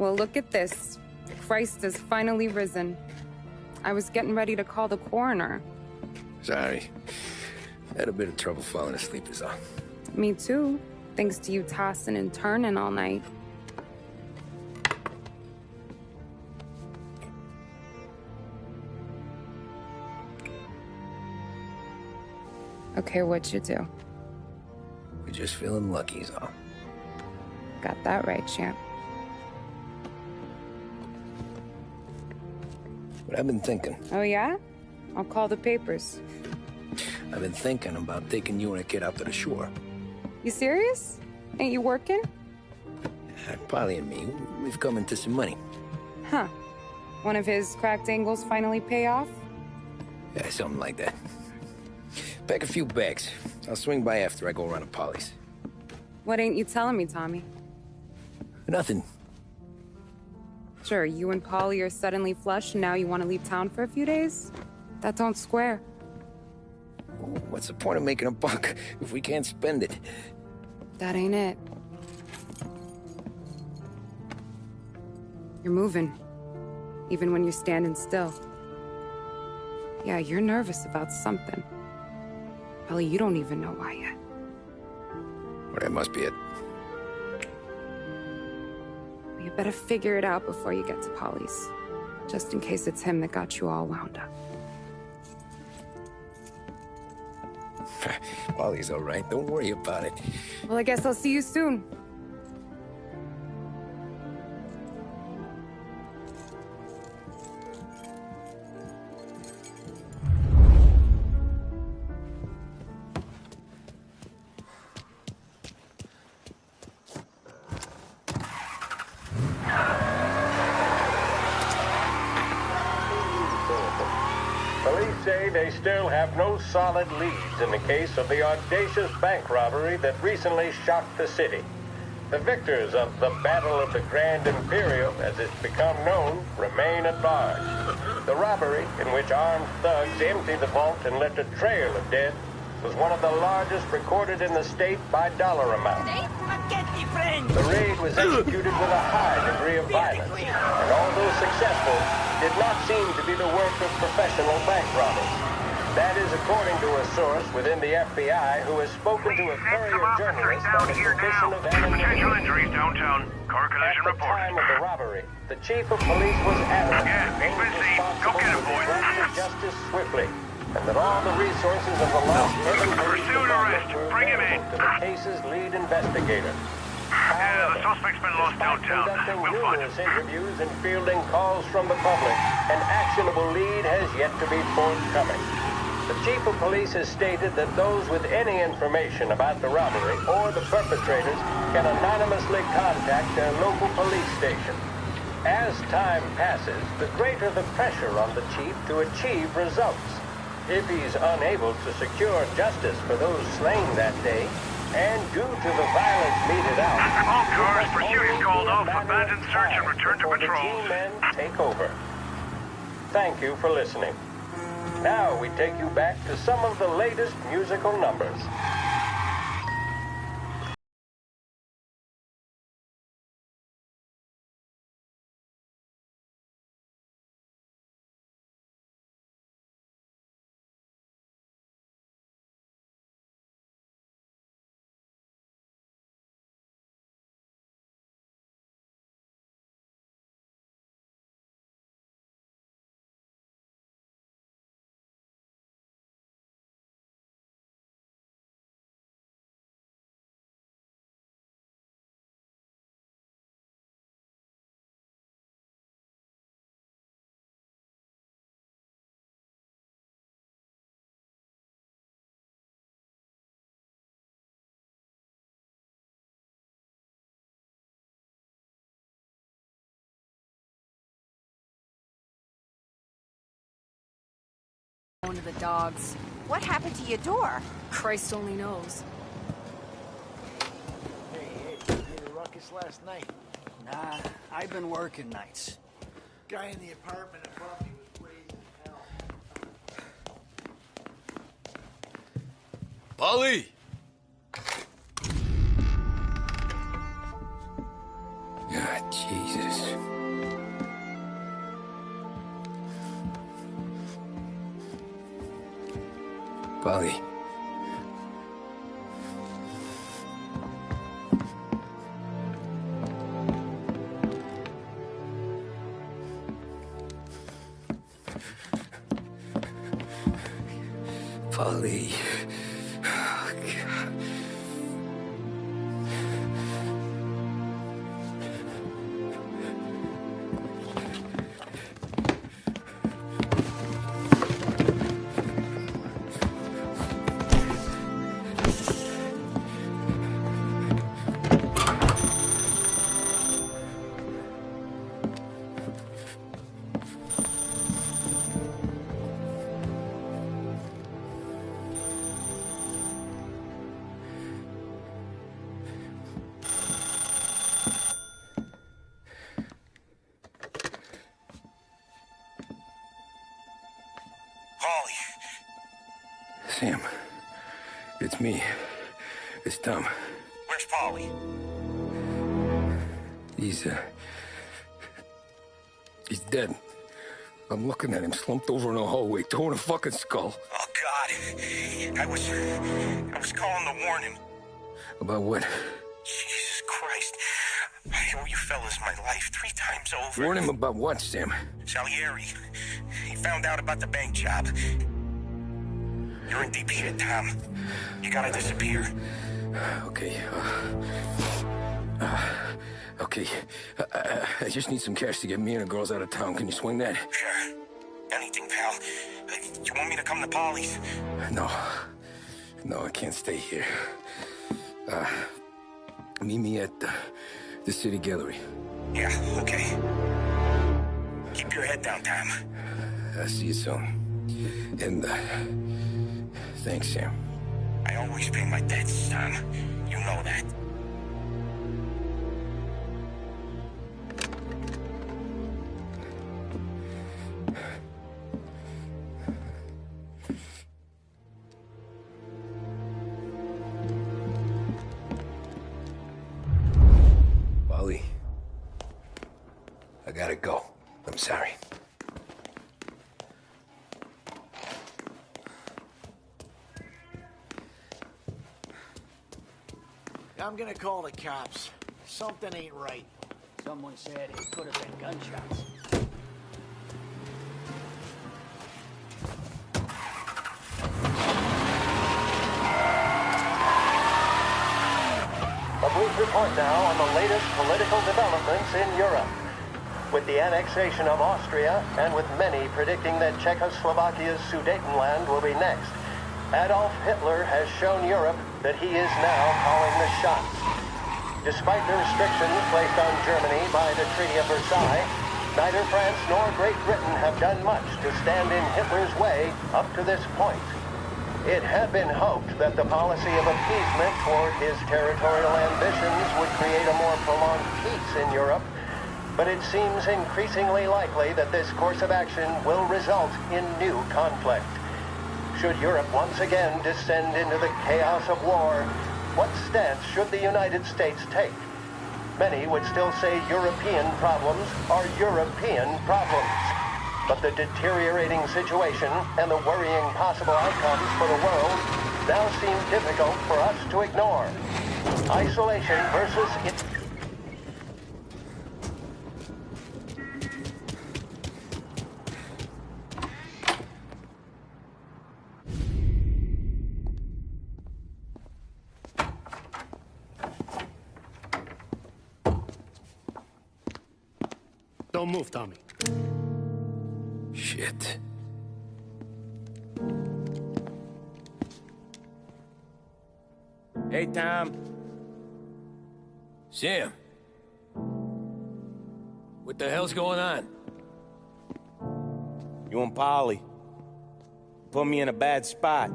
Well, look at this. Christ has finally risen. I was getting ready to call the coroner. Sorry. Had a bit of trouble falling asleep is all. Me too, thanks to you tossing and turning all night. Okay, what'd you do? We're just feeling lucky is all. Got that right, champ. But I've been thinking. Oh, yeah? I'll call the papers. I've been thinking about taking you and a kid out to the shore. You serious? Ain't you working? Polly and me, we've come into some money. Huh. One of his cracked angles finally pay off? Yeah, something like that. Pack a few bags. I'll swing by after I go around to Polly's. What ain't you telling me, Tommy? Nothing. Sure, you and Polly are suddenly flush and now you want to leave town for a few days? That don't square. What's the point of making a buck if we can't spend it? That ain't it. You're moving, even when you're standing still. Yeah, you're nervous about something. Probably you don't even know why yet. Well, that must be it. You better figure it out before you get to Polly's. Just in case it's him that got you all wound up. Polly's all right. Don't worry about it. Well, I guess I'll see you soon. Police say they still have no solid leads in the case of the audacious bank robbery that recently shocked the city. The victors of the Battle of the Grand Imperial, as it's become known, remain at large. The robbery, in which armed thugs emptied the vault and left a trail of dead, was one of the largest recorded in the state by dollar amount. The raid was executed with a high degree of violence, and although successful, did not seem to be the work of professional bank robbers. That is according to a source within the FBI who has spoken to a Courier journalist on the suspicion of anonymity. Potential injuries downtown. Car collision At the reported. time of the robbery, the chief of police was adamant Yeah, he's been seen. Go get him, boys. to justice swiftly, and that all the resources of the lost urban police Pursuit arrest. department were Bring him in. available to the case's lead investigator. Yeah, the suspect's been lost downtown. Conducting We'll find him. numerous interviews and fielding calls from the public, an actionable lead has yet to be forthcoming. The chief of police has stated that those with any information about the robbery or the perpetrators can anonymously contact their local police station. As time passes, the greater the pressure on the chief to achieve results. If he's unable to secure justice for those slain that day, and due to the violence meted out, All cars, pursuit is called off. Abandon search and return to before the patrol. G-men take over. Thank you for listening. Now we take you back to some of the latest musical numbers. Going to the dogs. What happened to your door? Christ only knows. Hey, you had a ruckus last night? Nah, I've been working nights. Guy in the apartment above me was raising hell. Polly! Ah, Jesus. Polly. Polly. Oh, God. Sam, it's me. It's Tom. Where's Paulie? He's dead. I'm looking at him slumped over in a hallway, torn a fucking skull. Oh, God. I was calling to warn him. About what? Jesus Christ. I owe you fellas my life 3 times over. Warn him about what, Sam? Salieri. He found out about the bank job. You're in deep shit, Tom. You gotta disappear. Okay. Okay. I just need some cash to get me and the girls out of town. Can you swing that? Sure. Anything, pal. You want me to come to Polly's? No. No, I can't stay here. Meet me at the city gallery. Yeah, okay. Keep your head down, Tom. I'll see you soon. And, thanks, Sam. I always pay my debts, Tom. You know that. Polly, I gotta go. I'm sorry. I'm gonna call the cops. Something ain't right. Someone said it could have been gunshots. A brief report now on the latest political developments in Europe. With the annexation of Austria, and with many predicting that Czechoslovakia's Sudetenland will be next, Adolf Hitler has shown Europe that he is now calling the shots. Despite the restrictions placed on Germany by the Treaty of Versailles, neither France nor Great Britain have done much to stand in Hitler's way up to this point. It had been hoped that the policy of appeasement toward his territorial ambitions would create a more prolonged peace in Europe, but it seems increasingly likely that this course of action will result in new conflict. Should Europe once again descend into the chaos of war, what stance should the United States take? Many would still say European problems are European problems. But the deteriorating situation and the worrying possible outcomes for the world now seem difficult for us to ignore. Isolation versus... Don't move, Tommy. Shit. Hey, Tom. Sam. What the hell's going on? You and Polly put me in a bad spot.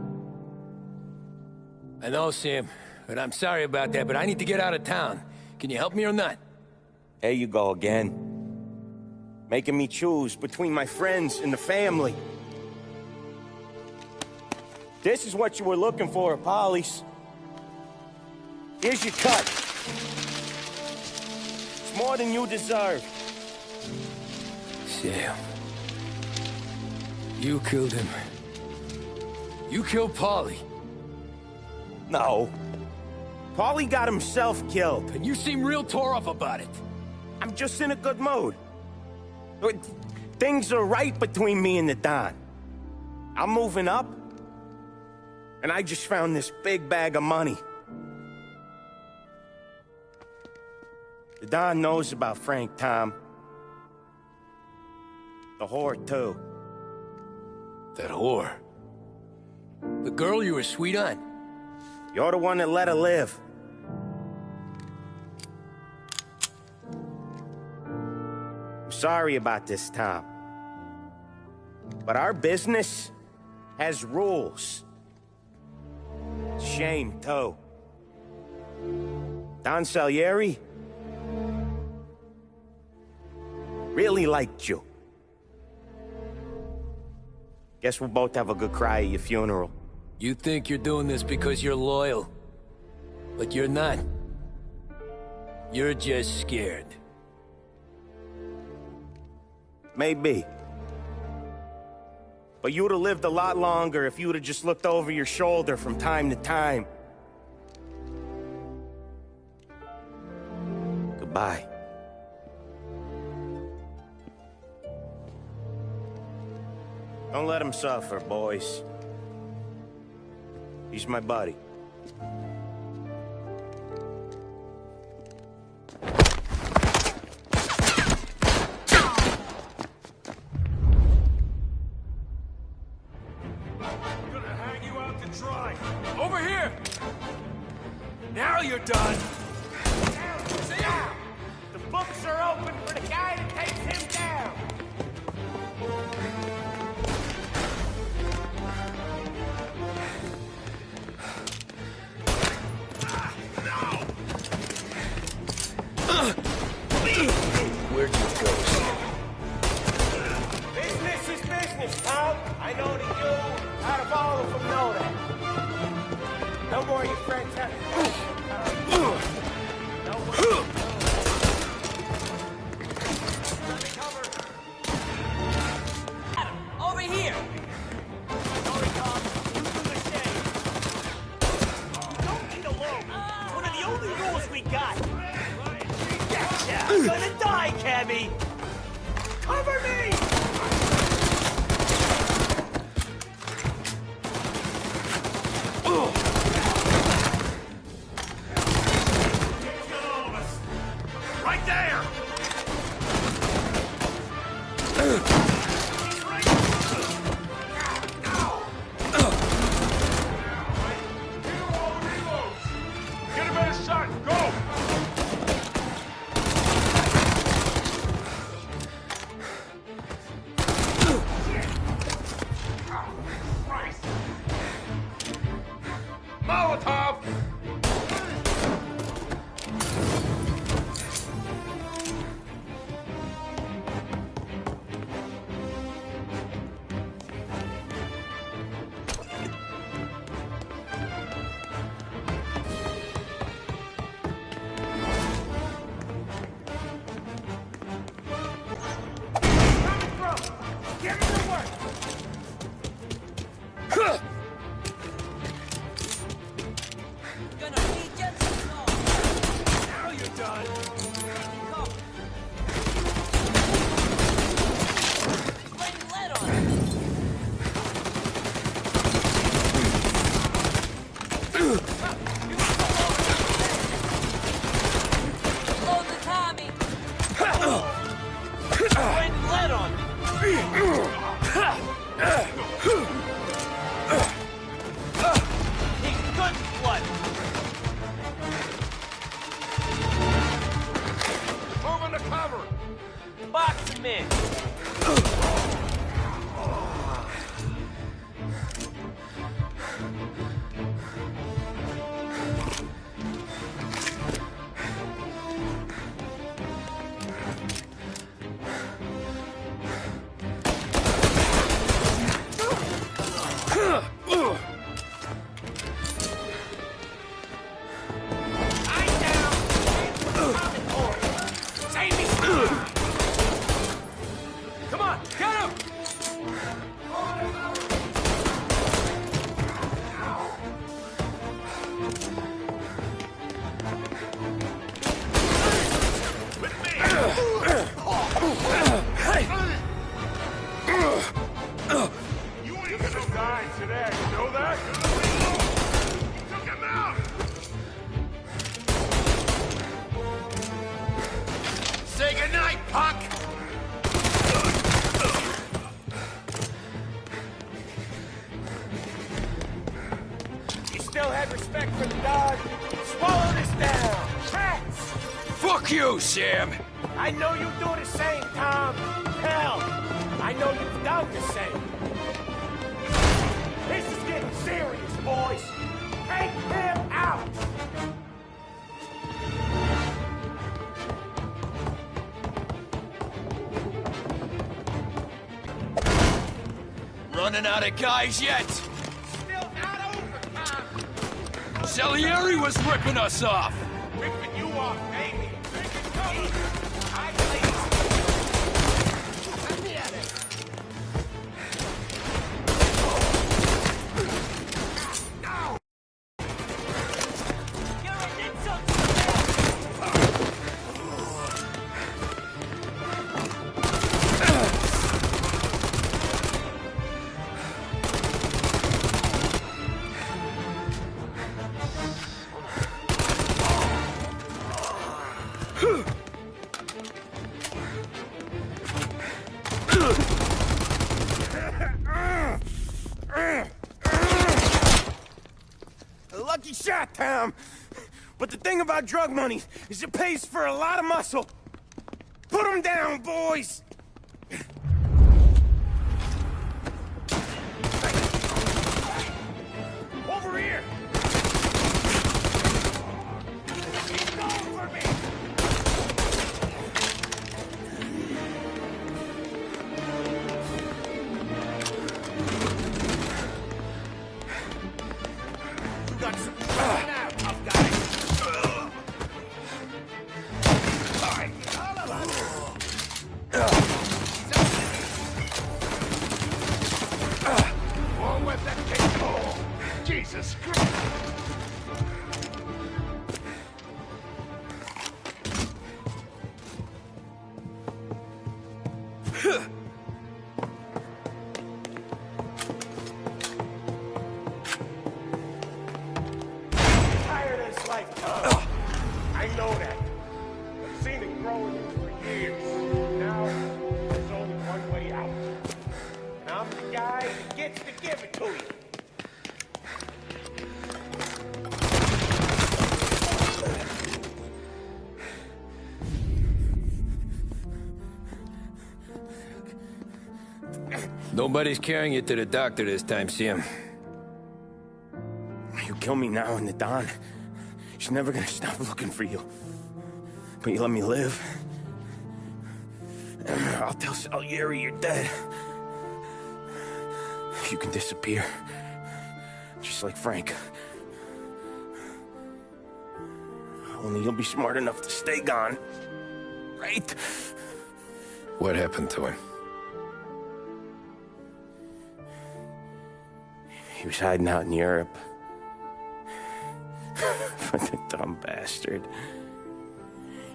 I know, Sam, but I'm sorry about that, but I need to get out of town. Can you help me or not? There you go again. Making me choose between my friends and the family. This is what you were looking for at Polly's. Here's your cut. It's more than you deserve. Sam. You killed him. You killed Paulie. No. Paulie got himself killed. And you seem real tore up about it. I'm just in a good mood. Things are right between me and the Don. I'm moving up, and I just found this big bag of money. The Don knows about Frank Tom. The whore, too. That whore? The girl you were sweet on? You're the one that let her live. I'm sorry about this, Tom. But our business has rules. Shame, too. Don Salieri really liked you. Guess we'll both have a good cry at your funeral. You think you're doing this because you're loyal. But you're not. You're just scared. Maybe. But you'd have lived a lot longer if you'd have just looked over your shoulder from time to time. Goodbye. Don't let him suffer, boys. He's my buddy. Over here! Now you're done! The books are open for the guy that takes him down! Where'd you go, son? Business is business, Tom. I know that you, out of all of them, know that. No more of your friends have no more. Adam, over here! Sorry, Tom. Use the machete. Don't need a load. It's one of the only rules we got. Gotcha! I'm gonna die, Cabby! Cover me! Right there! Get a better shot! Go! Molotov! had respect for the dog, swallow this down. Rats! Fuck you, Sam! I know you do the same, Tom. Hell, I know you've done the same. This is getting serious, boys. Take him out! Running out of guys yet? Still not over, Tom. Salieri was ripping us off! Ripping you off, baby. I Let me at it. You're an insult! Lucky shot, Tom. But the thing about drug money is it pays for a lot of muscle. Put him down, boys! Over here! Keep going for me! You got some now, tough guy. Won't let that kid go. Jesus Christ. Tired of this life, Tom. I know that. I've seen it growing in for years. Now, there's only one way out. And I'm the guy that gets to give it to you. Nobody's carrying you to the doctor this time, Sam. You kill me now in the dawn. She's never gonna stop looking for you. But you let me live. I'll tell Salieri you're dead. You can disappear. Just like Frank. Only you'll be smart enough to stay gone. Right? What happened to him? He was hiding out in Europe. But the dumb bastard.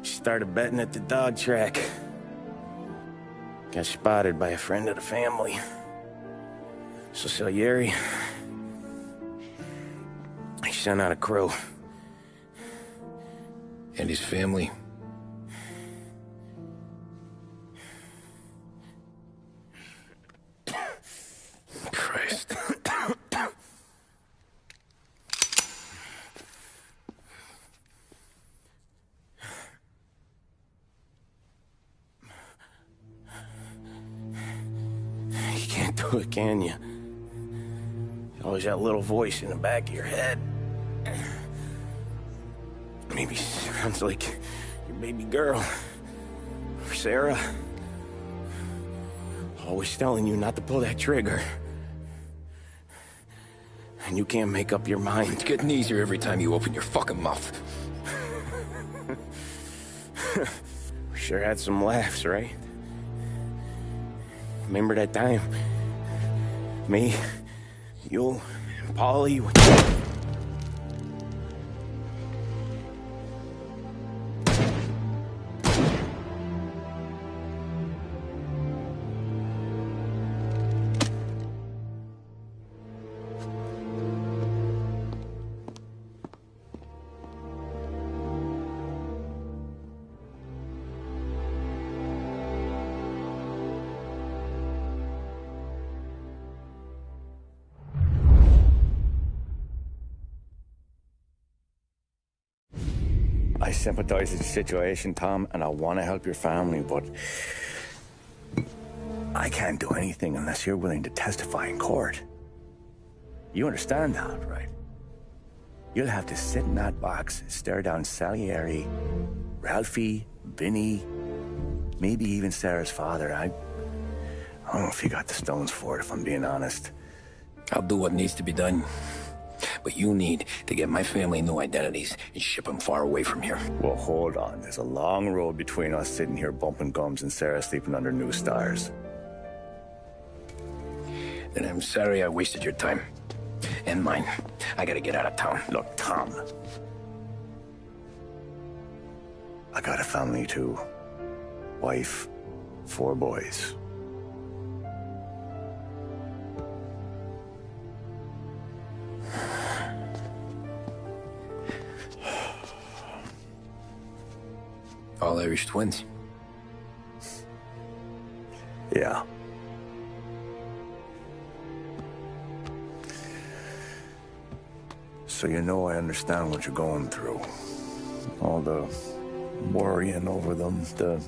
He started betting at the dog track. Got spotted by a friend of the family. So Salieri, he sent out a crew. And his family? Christ. You can't do it, can you? Always that little voice in the back of your head. Maybe sounds like your baby girl. Or Sarah. Always telling you not to pull that trigger. And you can't make up your mind. It's getting easier every time you open your fucking mouth. We sure had some laughs, right? Remember that time? Me, you, and Polly. sympathize with the situation, Tom, and I want to help your family, but I can't do anything unless you're willing to testify in court. You understand that, right? You'll have to sit in that box, stare down Salieri, Ralphie, Vinny, maybe even Sarah's father. I don't know if you got the stones for it, if I'm being honest. I'll do what needs to be done. But you need to get my family new identities and ship them far away from here. Well, hold on. There's a long road between us sitting here bumping gums and Sarah sleeping under new stars. Then I'm sorry I wasted your time. And mine. I gotta get out of town. Look, Tom. I got a family too. Wife, 4 boys. All Irish twins. Yeah. So you know I understand what you're going through. All the worrying over them, the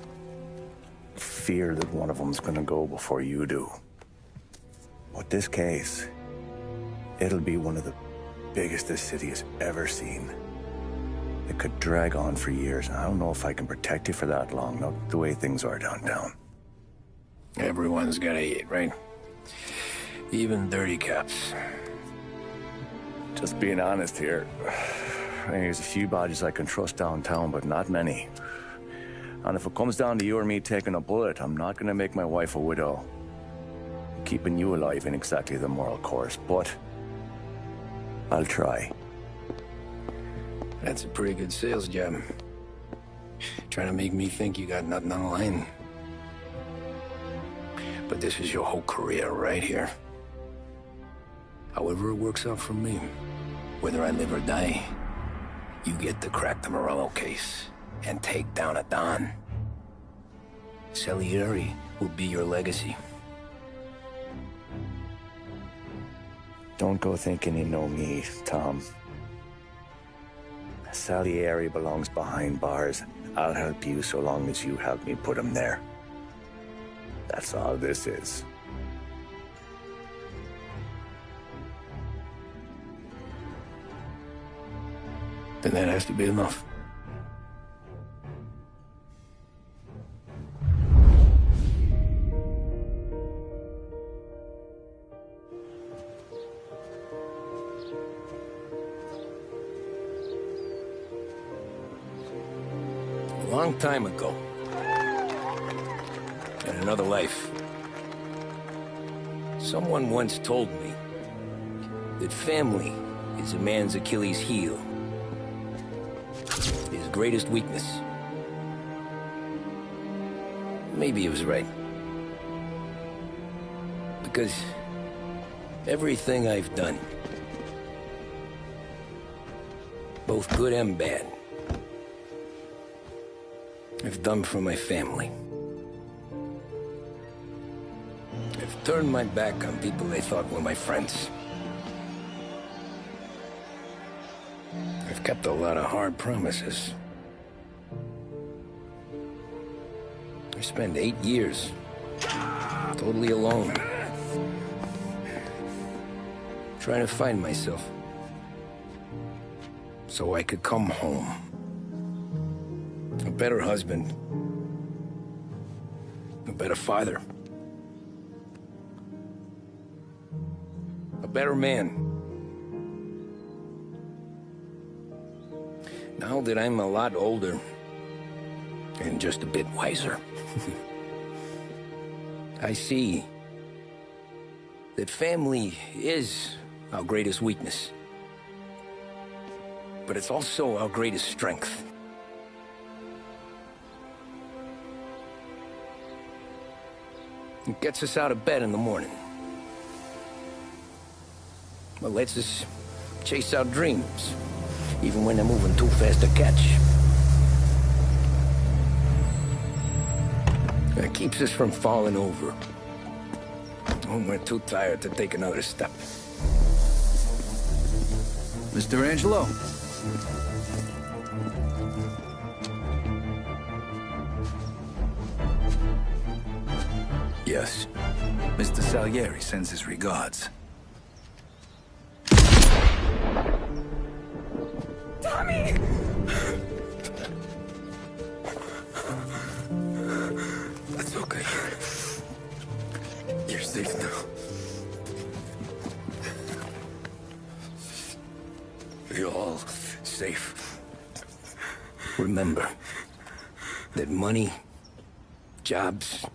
fear that one of them's gonna go before you do. But this case, it'll be one of the biggest this city has ever seen. It could drag on for years, and I don't know if I can protect you for that long, not the way things are downtown. Everyone's gotta eat, right? Even dirty cops. Just being honest here. There's a few badges I can trust downtown, but not many. And if it comes down to you or me taking a bullet, I'm not gonna make my wife a widow. Keeping you alive ain't exactly the moral course, but I'll try. That's a pretty good sales job. Trying to make me think you got nothing on the line. But this is your whole career right here. However it works out for me, whether I live or die, you get to crack the Morello case and take down a Don. Salieri will be your legacy. Don't go thinking you know me, Tom. Salieri belongs behind bars. I'll help you so long as you help me put him there. That's all this is. Then that has to be enough. A long time ago, in another life, someone once told me that family is a man's Achilles heel, his greatest weakness. Maybe he was right. Because everything I've done, both good and bad, I've done for my family. I've turned my back on people they thought were my friends. I've kept a lot of hard promises. I spent 8 years totally alone, trying to find myself so I could come home. A better husband, a better father, a better man. Now that I'm a lot older and just a bit wiser, I see that family is our greatest weakness, but it's also our greatest strength. It gets us out of bed in the morning. It lets us chase our dreams, even when they're moving too fast to catch. It keeps us from falling over when we're too tired to take another step. Mr. Angelo. Yes. Mr. Salieri sends his regards. Tommy! That's okay. You're safe now. You're all safe. Remember that money, jobs,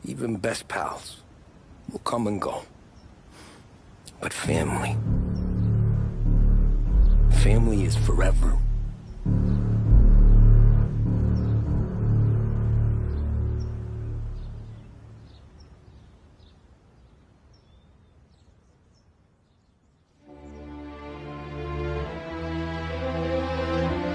even best pals will come and go. But family is forever.